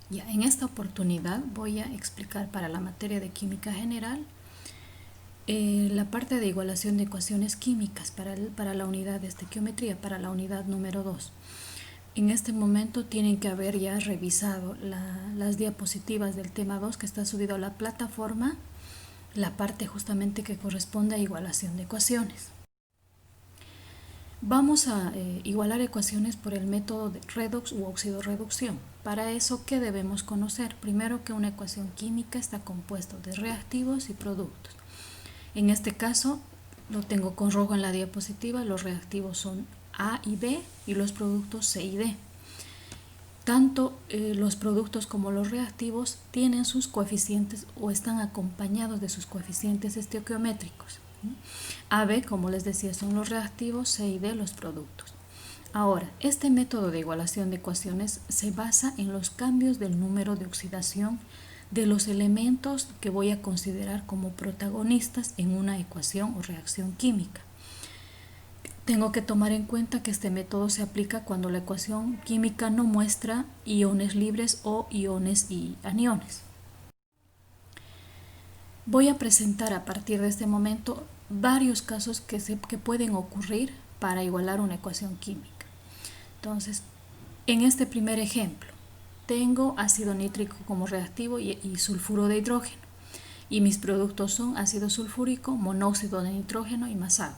Ya, en esta oportunidad voy a explicar para la materia de química general la parte de igualación de ecuaciones químicas para la unidad de estequiometría, para la unidad número 2. En este momento tienen que haber ya revisado las diapositivas del tema 2 que está subido a la plataforma, la parte justamente que corresponde a igualación de ecuaciones. Vamos a igualar ecuaciones por el método de redox u oxidorreducción. Para eso, ¿qué debemos conocer? Primero, que una ecuación química está compuesta de reactivos y productos. En este caso, lo tengo con rojo en la diapositiva, los reactivos son A y B y los productos C y D. Tanto los productos como los reactivos tienen sus coeficientes o están acompañados de sus coeficientes estequiométricos. AB, como les decía, son los reactivos, C y D los productos. Ahora, este método de igualación de ecuaciones se basa en los cambios del número de oxidación de los elementos que voy a considerar como protagonistas en una ecuación o reacción química. Tengo que tomar en cuenta que este método se aplica cuando la ecuación química no muestra iones libres o iones y aniones. Voy a presentar a partir de este momento varios casos que pueden ocurrir para igualar una ecuación química. Entonces, en este primer ejemplo, tengo ácido nítrico como reactivo y sulfuro de hidrógeno. Y mis productos son ácido sulfúrico, monóxido de nitrógeno y más agua.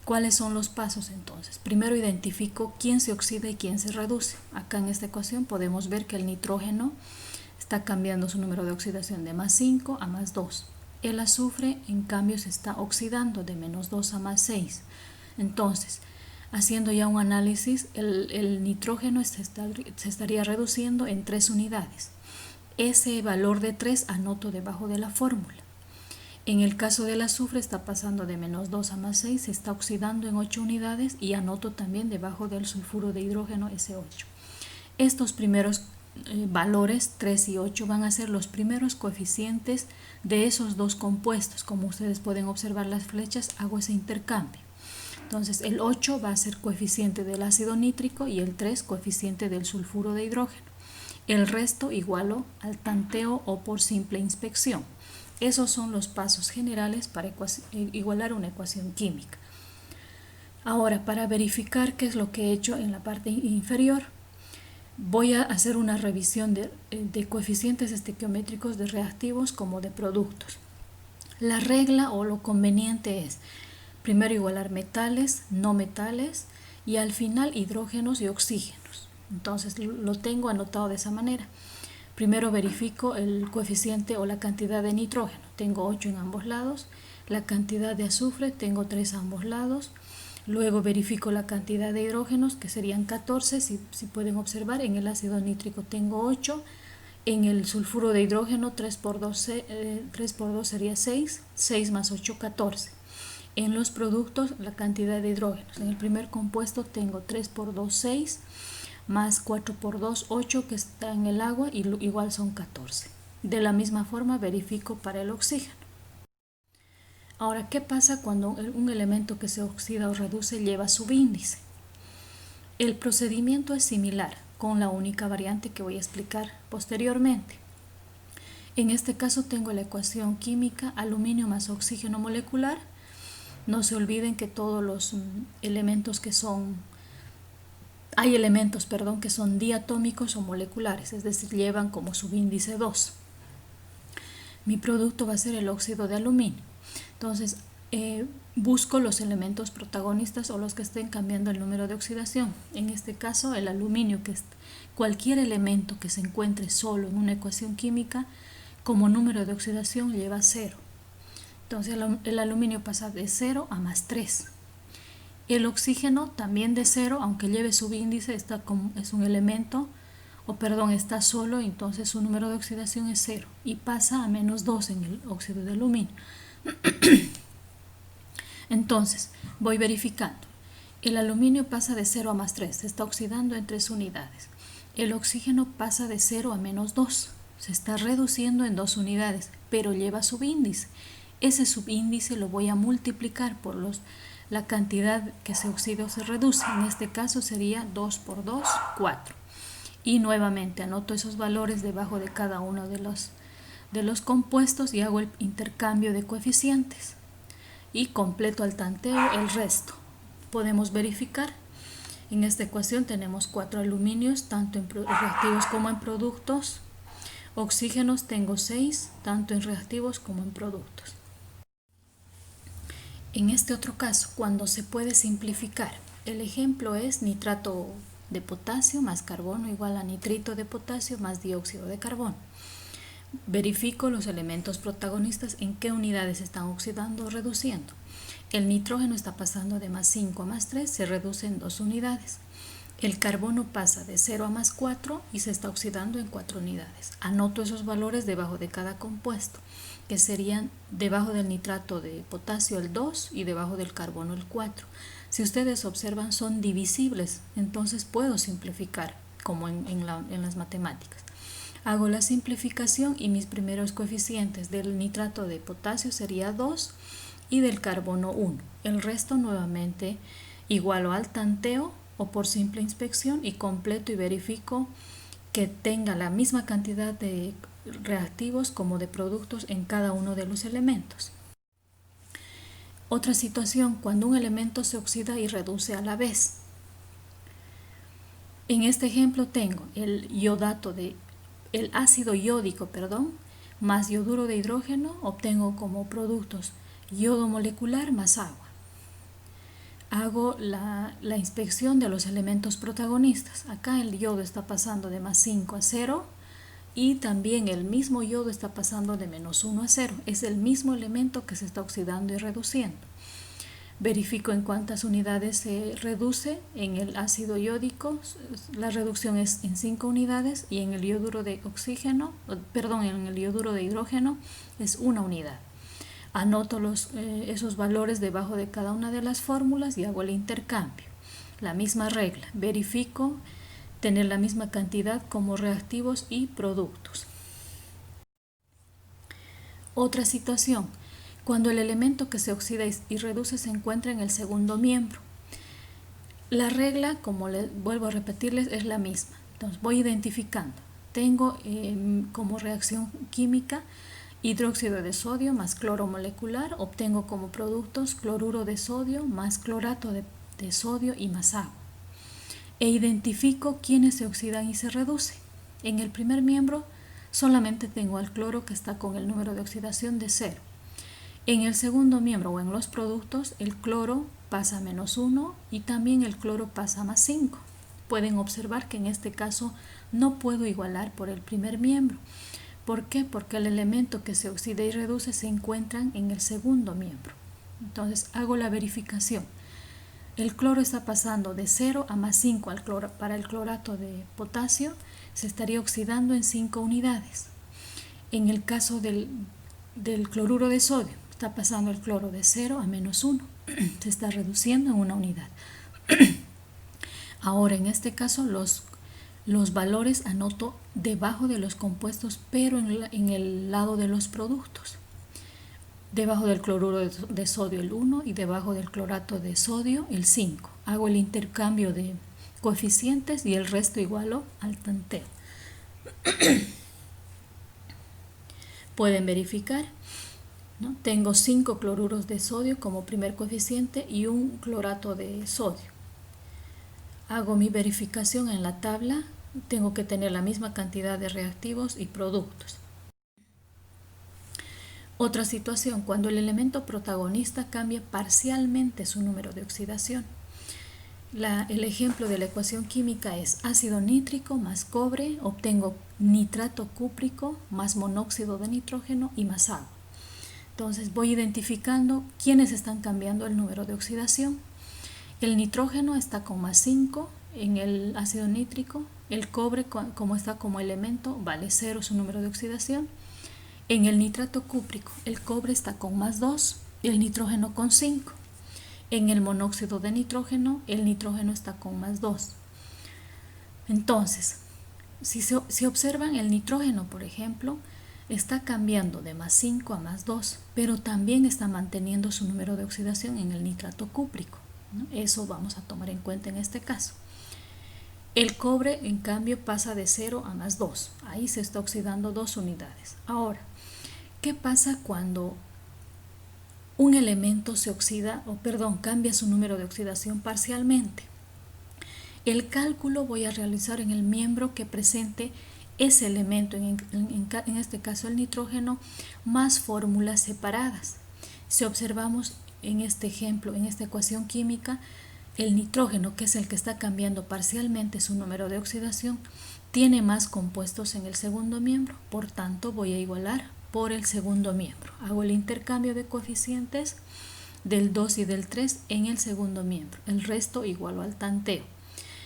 ¿Cuáles son los pasos entonces? Primero identifico quién se oxida y quién se reduce. Acá en esta ecuación podemos ver que el nitrógeno está cambiando su número de oxidación de +5 a +2. El azufre, en cambio, se está oxidando de -2 a +6. Entonces, haciendo ya un análisis, el nitrógeno se estaría reduciendo en 3 unidades. Ese valor de 3 anoto debajo de la fórmula. En el caso del azufre está pasando de -2 a +6, se está oxidando en 8 unidades y anoto también debajo del sulfuro de hidrógeno ese 8. Estos primeros valores 3 y 8 van a ser los primeros coeficientes de esos dos compuestos. Como ustedes pueden observar las flechas, hago ese intercambio. Entonces el 8 va a ser coeficiente del ácido nítrico y el 3 coeficiente del sulfuro de hidrógeno. El resto igualo al tanteo o por simple inspección. Esos son los pasos generales para igualar una ecuación química. Ahora, para verificar qué es lo que he hecho en la parte inferior, voy a hacer una revisión de coeficientes estequiométricos de reactivos como de productos. La regla o lo conveniente es primero igualar metales, no metales y al final hidrógenos y oxígenos. Entonces lo tengo anotado de esa manera. Primero verifico el coeficiente o la cantidad de nitrógeno. Tengo 8 en ambos lados. La cantidad de azufre, tengo 3 a ambos lados. Luego verifico la cantidad de hidrógenos, que serían 14, si pueden observar. En el ácido nítrico tengo 8. En el sulfuro de hidrógeno 3 por 2 sería 6. 6 más 8, 14. En los productos, la cantidad de hidrógenos. En el primer compuesto tengo 3 por 2, 6. Más 4 por 2, 8 que está en el agua y igual son 14. De la misma forma verifico para el oxígeno. Ahora, ¿qué pasa cuando un elemento que se oxida o reduce lleva subíndice? El procedimiento es similar, con la única variante que voy a explicar posteriormente. En este caso tengo la ecuación química aluminio más oxígeno molecular. No se olviden que todos los elementos que son Hay elementos, que son diatómicos o moleculares, es decir, llevan como subíndice 2. Mi producto va a ser el óxido de aluminio. Entonces, busco los elementos protagonistas o los que estén cambiando el número de oxidación. En este caso, el aluminio, que es cualquier elemento que se encuentre solo en una ecuación química, como número de oxidación lleva 0. Entonces, el aluminio pasa de 0 a +3. El oxígeno también de 0, aunque lleve subíndice, es un elemento, está solo, entonces su número de oxidación es 0 y pasa a -2 en el óxido de aluminio. Entonces, voy verificando. El aluminio pasa de 0 a +3, se está oxidando en 3 unidades. El oxígeno pasa de 0 a -2, se está reduciendo en 2 unidades, pero lleva subíndice. Ese subíndice lo voy a multiplicar por la cantidad que se oxida o se reduce. En este caso sería 2 por 2, 4. Y nuevamente anoto esos valores debajo de cada uno de los compuestos y hago el intercambio de coeficientes y completo al tanteo el resto. Podemos verificar. En esta ecuación tenemos 4 aluminios, tanto en reactivos como en productos. Oxígenos tengo 6, tanto en reactivos como en productos. En este otro caso, cuando se puede simplificar, el ejemplo es nitrato de potasio más carbono igual a nitrito de potasio más dióxido de carbono. Verifico los elementos protagonistas en qué unidades están oxidando o reduciendo. El nitrógeno está pasando de más 5 a más 3, se reduce en 2 unidades. El carbono pasa de 0 a más 4 y se está oxidando en 4 unidades. Anoto esos valores debajo de cada compuesto, que serían debajo del nitrato de potasio el 2 y debajo del carbono el 4. Si ustedes observan, son divisibles, entonces puedo simplificar, como en las matemáticas. Hago la simplificación y mis primeros coeficientes del nitrato de potasio sería 2 y del carbono 1. El resto nuevamente igualo al tanteo o por simple inspección y completo y verifico que tenga la misma cantidad de reactivos como de productos en cada uno de los elementos. Otra situación, cuando un elemento se oxida y reduce a la vez. En este ejemplo tengo el ácido yódico, más yoduro de hidrógeno, obtengo como productos yodo molecular más agua. Hago la inspección de los elementos protagonistas. Acá el yodo está pasando de más 5 a 0 y también el mismo yodo está pasando de menos 1 a 0. Es el mismo elemento que se está oxidando y reduciendo. Verifico en cuántas unidades se reduce. En el ácido yódico la reducción es en 5 unidades y en el yoduro de en el yoduro de hidrógeno es 1 unidad. Anoto esos valores debajo de cada una de las fórmulas y hago el intercambio. La misma regla, verifico tener la misma cantidad como reactivos y productos. Otra situación, cuando el elemento que se oxida y reduce se encuentra en el segundo miembro. La regla, como vuelvo a repetirles, es la misma. Entonces voy identificando. Tengo como reacción química hidróxido de sodio más cloro molecular, obtengo como productos cloruro de sodio más clorato de sodio y más agua. E identifico quiénes se oxidan y se reducen. En el primer miembro solamente tengo al cloro que está con el número de oxidación de 0. En el segundo miembro o en los productos el cloro pasa a menos 1 y también el cloro pasa a más 5. Pueden observar que en este caso no puedo igualar por el primer miembro. ¿Por qué? Porque el elemento que se oxida y reduce se encuentran en el segundo miembro. Entonces hago la verificación. El cloro está pasando de 0 a más 5 para el clorato de potasio, se estaría oxidando en 5 unidades. En el caso del cloruro de sodio, está pasando el cloro de 0 a menos 1, se está reduciendo en 1 unidad. Ahora en este caso los valores anoto debajo de los compuestos, pero en el lado de los productos. Debajo del cloruro de sodio el 1 y debajo del clorato de sodio el 5. Hago el intercambio de coeficientes y el resto igualo al tanteo. Pueden verificar, ¿no? Tengo 5 cloruros de sodio como primer coeficiente y un clorato de sodio. Hago mi verificación en la tabla, tengo que tener la misma cantidad de reactivos y productos. Otra situación, cuando el elemento protagonista cambia parcialmente su número de oxidación. El ejemplo de la ecuación química es ácido nítrico más cobre, obtengo nitrato cúprico más monóxido de nitrógeno y más agua. Entonces voy identificando quiénes están cambiando el número de oxidación. El nitrógeno está con más 5 en el ácido nítrico, el cobre como está como elemento vale 0 su número de oxidación. En el nitrato cúprico el cobre está con más 2 y el nitrógeno con 5. En el monóxido de nitrógeno el nitrógeno está con más 2. Entonces, si observan el nitrógeno, por ejemplo, está cambiando de más 5 a más 2, pero también está manteniendo su número de oxidación en el nitrato cúprico, ¿no? Eso vamos a tomar en cuenta en este caso. El cobre, en cambio, pasa de 0 a más 2. Ahí se está oxidando 2 unidades. Ahora, ¿qué pasa cuando un elemento se oxida, cambia su número de oxidación parcialmente? El cálculo voy a realizar en el miembro que presente ese elemento, en este caso el nitrógeno, más fórmulas separadas. Si observamos en este ejemplo, en esta ecuación química, el nitrógeno, que es el que está cambiando parcialmente su número de oxidación, tiene más compuestos en el segundo miembro, por tanto voy a igualar por el segundo miembro. Hago el intercambio de coeficientes del 2 y del 3 en el segundo miembro, el resto igualo al tanteo.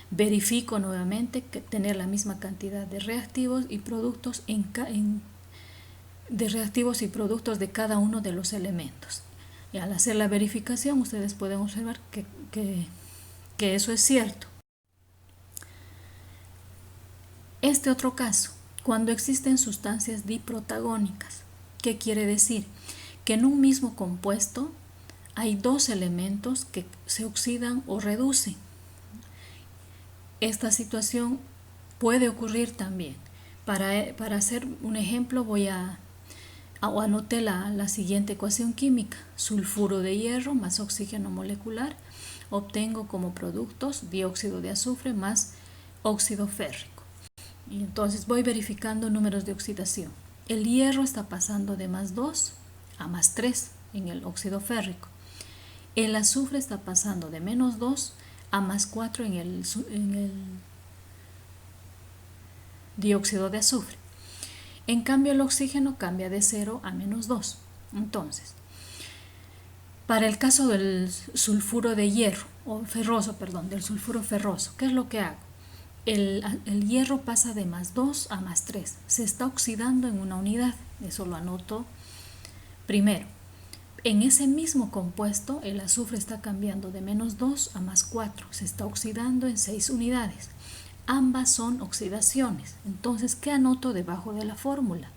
Verifico nuevamente que tener la misma cantidad de reactivos y productos de cada uno de los elementos. Y al hacer la verificación, ustedes pueden observar que eso es cierto. Este otro caso, cuando existen sustancias diprotagónicas, ¿qué quiere decir? Que en un mismo compuesto hay dos elementos que se oxidan o reducen. Esta situación puede ocurrir también. Para hacer un ejemplo anoté la siguiente ecuación química: sulfuro de hierro más oxígeno molecular, obtengo como productos dióxido de azufre más óxido férrico. Y entonces voy verificando números de oxidación. El hierro está pasando de más 2 a más 3 en el óxido férrico. El azufre está pasando de menos 2 a más 4 en el dióxido de azufre. En cambio, el oxígeno cambia de 0 a menos 2. Entonces, para el caso del sulfuro de hierro, del sulfuro ferroso, ¿qué es lo que hago? El hierro pasa de más 2 a más 3. Se está oxidando en una unidad. Eso lo anoto primero. En ese mismo compuesto, el azufre está cambiando de menos 2 a más 4. Se está oxidando en 6 unidades. Ambas son oxidaciones. Entonces, ¿qué anoto debajo de la fórmula?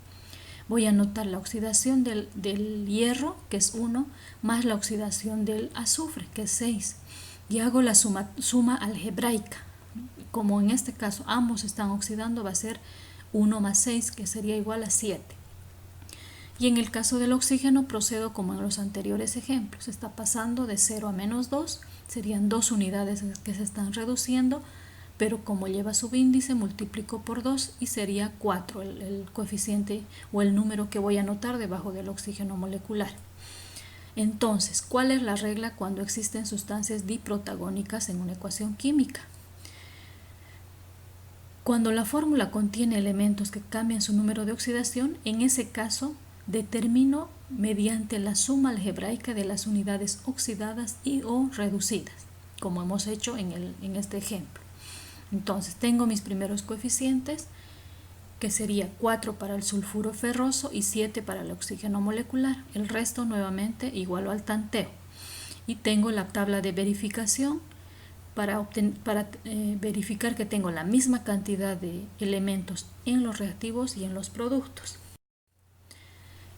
Voy a anotar la oxidación del hierro, que es 1, más la oxidación del azufre, que es 6. Y hago la suma algebraica. Como en este caso ambos están oxidando, va a ser 1 más 6, que sería igual a 7. Y en el caso del oxígeno procedo como en los anteriores ejemplos. Está pasando de 0 a menos 2, serían 2 unidades que se están reduciendo, pero como lleva subíndice multiplico por 2 y sería 4 el coeficiente o el número que voy a anotar debajo del oxígeno molecular. Entonces, ¿cuál es la regla cuando existen sustancias diprotagónicas en una ecuación química? Cuando la fórmula contiene elementos que cambian su número de oxidación, en ese caso determino mediante la suma algebraica de las unidades oxidadas y o reducidas, como hemos hecho en este ejemplo. Entonces tengo mis primeros coeficientes, que sería 4 para el sulfuro ferroso y 7 para el oxígeno molecular. El resto nuevamente igualo al tanteo. Y tengo la tabla de verificación para verificar que tengo la misma cantidad de elementos en los reactivos y en los productos.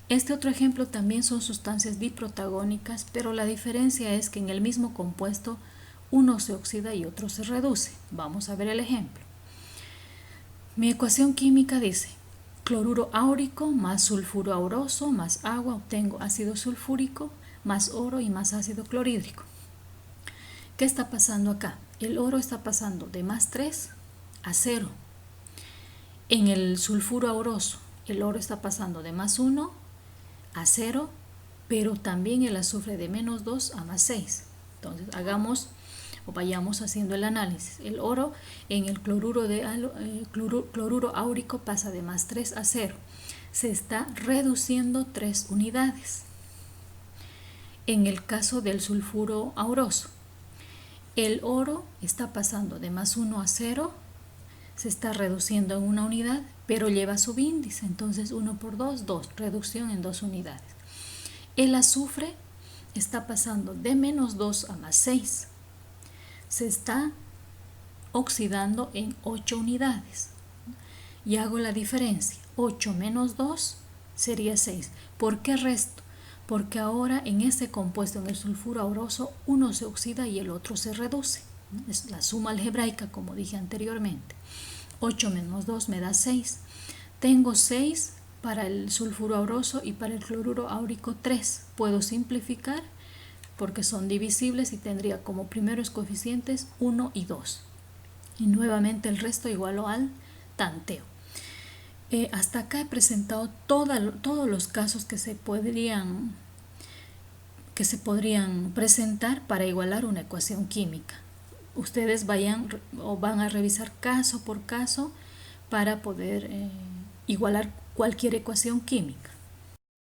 Este otro ejemplo también son sustancias diprotagónicas, pero la diferencia es que en el mismo compuesto uno se oxida y otro se reduce. Vamos a ver el ejemplo. Mi ecuación química dice: cloruro áurico más sulfuro auroso más agua, obtengo ácido sulfúrico más oro y más ácido clorhídrico. ¿Qué está pasando acá? El oro está pasando de más 3 a 0. En el sulfuro auroso, el oro está pasando de más 1 a 0, pero también el azufre de menos 2 a más 6. Entonces vayamos haciendo el análisis. El oro en el cloruro áurico pasa de más 3 a 0. Se está reduciendo 3 unidades. En el caso del sulfuro auroso, el oro está pasando de más 1 a 0, se está reduciendo en una unidad, pero lleva subíndice, entonces 1 por 2, 2, reducción en 2 unidades. El azufre está pasando de menos 2 a más 6, se está oxidando en 8 unidades. Y hago la diferencia, 8 menos 2 sería 6. ¿Por qué resto? Porque ahora en este compuesto, en el sulfuro auroso, uno se oxida y el otro se reduce. Es la suma algebraica, como dije anteriormente. 8 menos 2 me da 6. Tengo 6 para el sulfuro auroso y para el cloruro áurico 3. Puedo simplificar porque son divisibles y tendría como primeros coeficientes 1 y 2. Y nuevamente el resto igualo al tanteo. Hasta acá he presentado todos los casos que se podrían presentar para igualar una ecuación química. Ustedes van a revisar caso por caso para poder igualar cualquier ecuación química.